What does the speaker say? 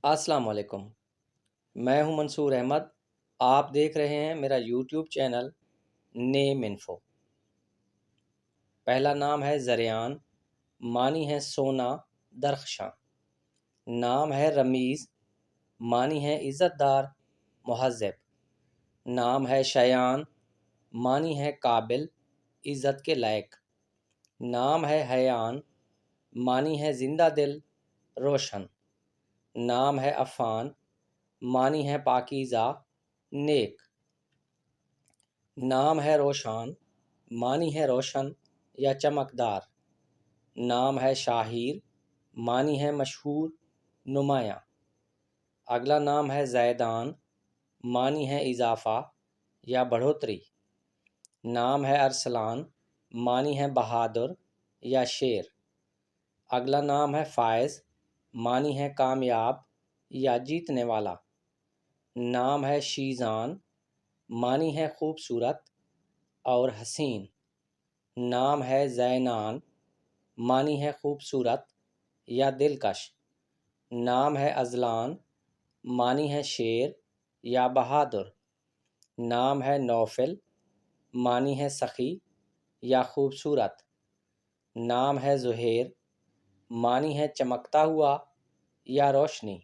السلام علیکم، میں ہوں منصور احمد۔ آپ دیکھ رہے ہیں میرا یوٹیوب چینل نیم انفو۔ پہلا نام ہے زریان، معنی ہے سونا درخشاں۔ نام ہے رمیز، معنی ہے عزت دار مہذب۔ نام ہے شیان، معنی ہے قابل عزت کے لائق۔ نام ہے حیان، معنی ہے زندہ دل روشن۔ نام ہے عفان، معنی ہے پاکیزہ نیک۔ نام ہے روشان، معنی ہے روشن یا چمکدار۔ نام ہے شاہیر، معنی ہے مشہور نمایاں۔ اگلا نام ہے زیدان، معنی ہے اضافہ یا بڑھوتری۔ نام ہے ارسلان، معنی ہے بہادر یا شیر۔ اگلا نام ہے فائز، معنی ہے کامیاب یا جیتنے والا۔ نام ہے شیزان، معنی ہے خوبصورت اور حسین۔ نام ہے زینان، معنی ہے خوبصورت یا دلکش۔ نام ہے ازلان، معنی ہے شیر یا بہادر۔ نام ہے نوفل، معنی ہے سخی یا خوبصورت۔ نام ہے زہیر، معنی ہے چمکتا ہوا یا روشنی۔